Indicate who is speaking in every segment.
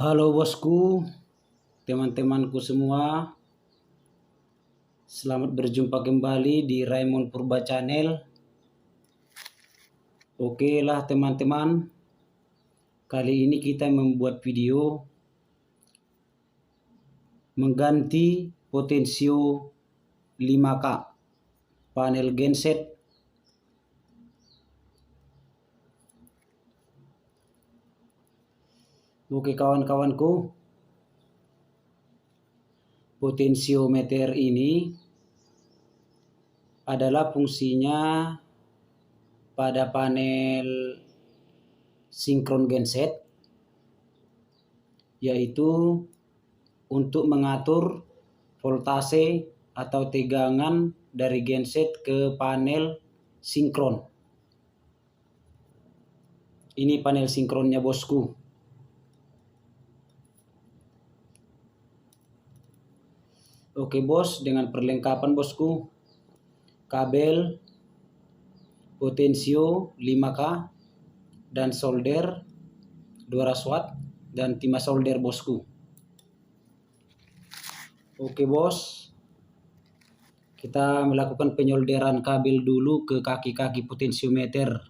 Speaker 1: Halo bosku, teman-temanku semua. Selamat berjumpa kembali di Raymond Purba Channel. Oke lah teman-teman, kali ini kita membuat video mengganti potensio 5K panel genset. Oke kawan-kawanku, potensiometer ini adalah fungsinya pada panel sinkron genset, yaitu untuk mengatur voltase atau tegangan dari genset ke panel sinkron. Ini panel sinkronnya bosku. Oke bos, dengan perlengkapan bosku, kabel, potensio 5K, dan solder 200 watt, dan timah solder bosku. Oke bos, kita melakukan penyolderan kabel dulu ke kaki-kaki potensiometer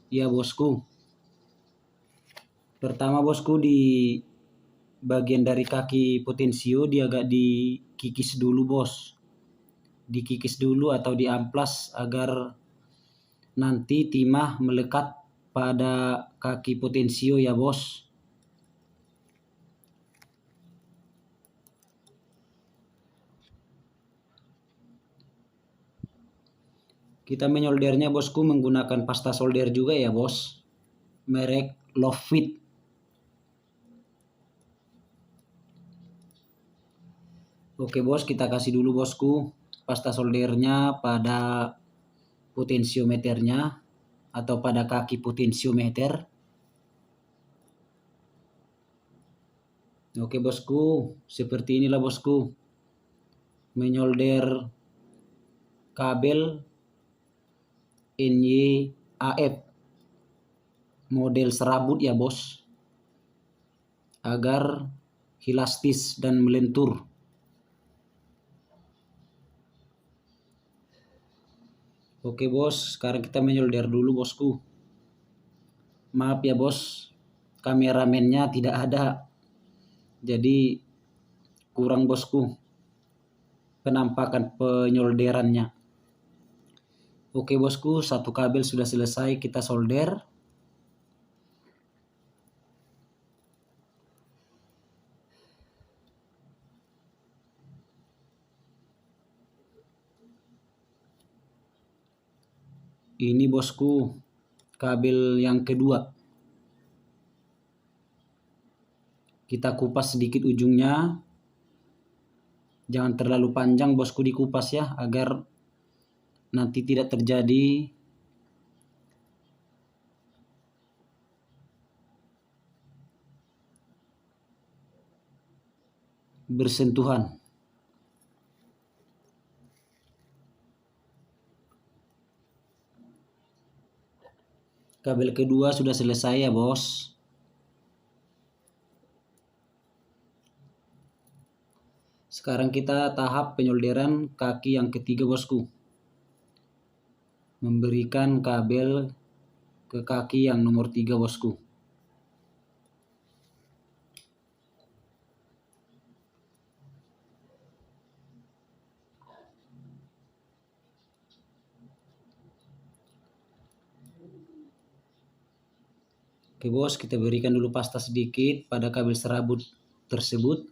Speaker 1: ya bosku. Pertama bosku, di bagian dari kaki potensio dia agak dikikis dulu bos, dikikis dulu atau diamplas agar nanti timah melekat pada kaki potensio ya bos. Kita menyoldernya bosku menggunakan pasta solder juga ya bos, merek Lovefit. Oke bos, kita kasih dulu bosku pasta soldernya pada potensiometernya atau pada kaki potensiometer. Oke bosku, seperti inilah bosku menyolder kabel NYAF model serabut ya bos, agar elastis dan melentur. Oke bos, sekarang kita menyolder dulu bosku. Maaf ya bos, kameramennya tidak ada, jadi kurang bosku penampakan penyolderannya. Oke bosku, satu kabel sudah selesai kita solder. Ini bosku kabel yang kedua. Kita kupas sedikit ujungnya. Jangan terlalu panjang bosku dikupas ya, agar nanti tidak terjadi bersentuhan. Kabel kedua sudah selesai ya bos. Sekarang kita tahap penyolderan kaki yang ketiga bosku. Memberikan kabel ke kaki yang nomor 3 bosku. Oke bos, kita berikan dulu pasta sedikit pada kabel serabut tersebut.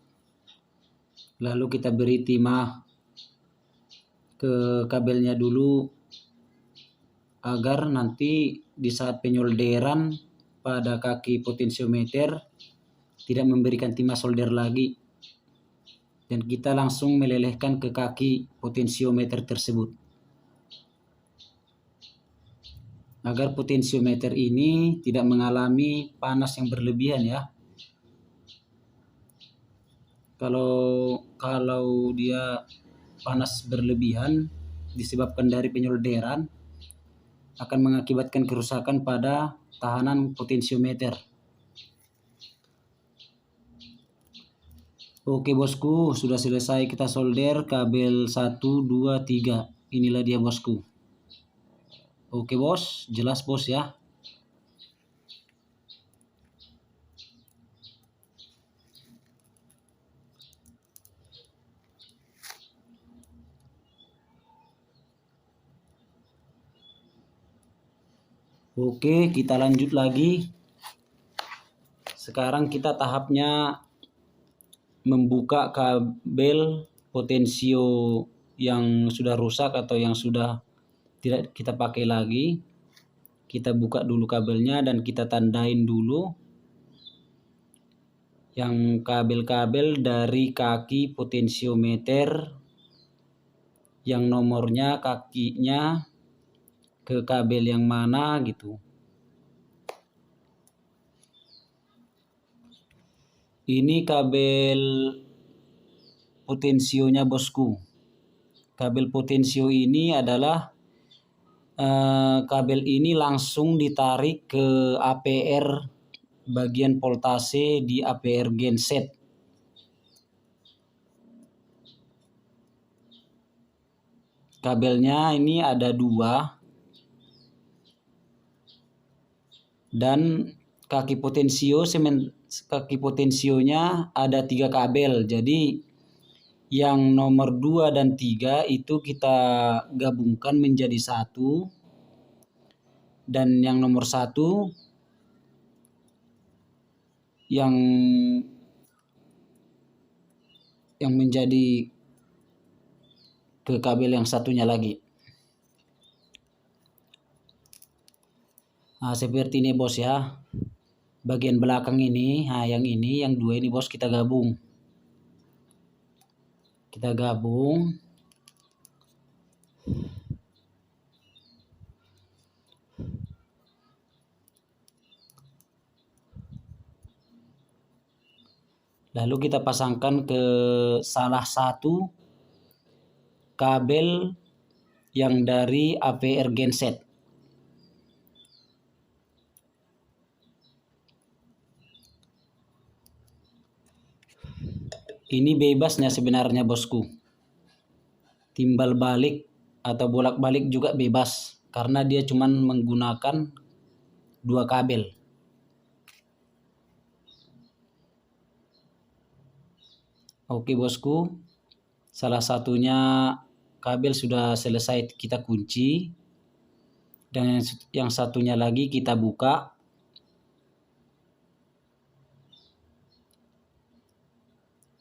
Speaker 1: Lalu kita beri timah ke kabelnya dulu, agar nanti di saat penyolderan pada kaki potensiometer tidak memberikan timah solder lagi, dan kita langsung melelehkan ke kaki potensiometer tersebut, agar potensiometer ini tidak mengalami panas yang berlebihan ya. Kalau dia panas berlebihan disebabkan dari penyolderan, akan mengakibatkan kerusakan pada tahanan potensiometer. Oke bosku, sudah selesai kita solder kabel 1, 2, 3. Inilah dia bosku. Oke bos, jelas bos ya. Oke, kita lanjut lagi. Sekarang kita tahapnya membuka kabel potensio yang sudah rusak atau yang sudah tidak kita pakai lagi. Kita buka dulu kabelnya dan kita tandain dulu yang kabel-kabel dari kaki potensiometer yang nomornya kakinya ke kabel yang mana gitu. Ini kabel potensionya bosku. Kabel potensio ini adalah kabel ini langsung ditarik ke APR bagian voltase di APR genset. Kabelnya ini ada 2 dan kaki potensionya ada 3 kabel. Jadi yang nomor 2 dan 3 itu kita gabungkan menjadi 1, dan yang nomor 1 yang menjadi ke kabel yang satunya lagi. Nah, seperti ini bos ya. Bagian belakang ini, nah yang 2 ini bos kita gabung. Kita gabung. Lalu kita pasangkan ke salah satu kabel yang dari APR genset. Ini bebasnya sebenarnya bosku. Timbal balik atau bolak-balik juga bebas karena dia cuma menggunakan 2 kabel. Oke bosku, salah satunya kabel sudah selesai kita kunci dan yang satunya lagi kita buka.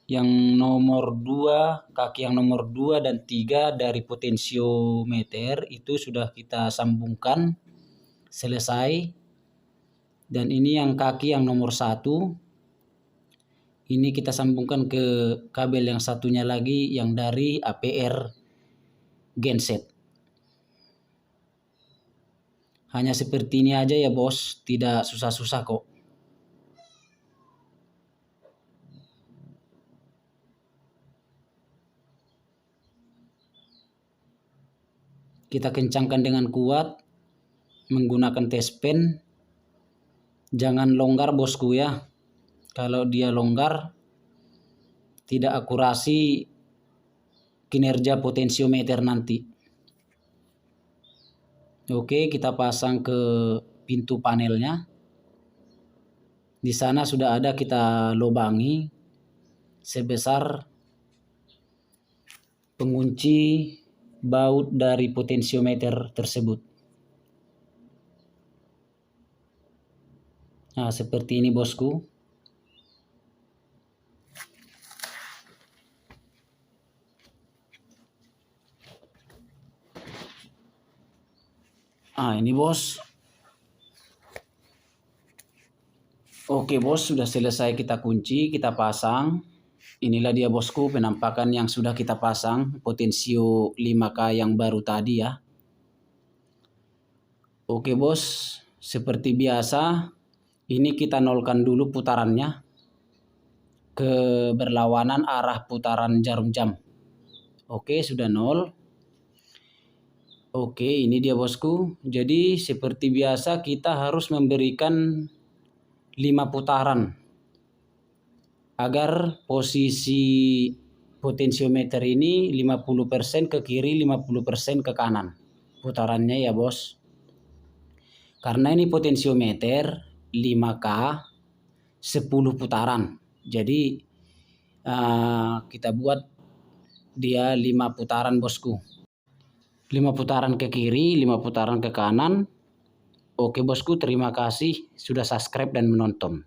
Speaker 1: Yang nomor 2, kaki yang nomor 2 dan 3 dari potensiometer itu sudah kita sambungkan selesai. Dan ini yang kaki yang nomor 1. Ini kita sambungkan ke kabel yang satunya lagi yang dari APR genset. Hanya seperti ini aja ya bos, tidak susah-susah kok. Kita kencangkan dengan kuat menggunakan tes pen. Jangan longgar bosku ya. Kalau dia longgar tidak akurasi kinerja potensiometer nanti. Oke, kita pasang ke pintu panelnya. Di sana sudah ada kita lubangi sebesar pengunci baut dari potensiometer tersebut. Nah, seperti ini bosku. Ini bos. Oke bos, sudah selesai kita kunci, kita pasang. Inilah dia bosku penampakan yang sudah kita pasang, potensio 5K yang baru tadi ya. Oke bos, seperti biasa ini kita nolkan dulu putarannya ke berlawanan arah putaran jarum jam. Oke, sudah 0. Oke, ini dia bosku. Jadi seperti biasa kita harus memberikan 5 putaran. agar posisi potensiometer ini 50% ke kiri, 50% ke kanan putarannya ya bos. Karena ini potensiometer 5K 10 putaran. Jadi kita buat dia 5 putaran bosku. 5 putaran ke kiri, 5 putaran ke kanan. Oke bosku, terima kasih sudah subscribe dan menonton.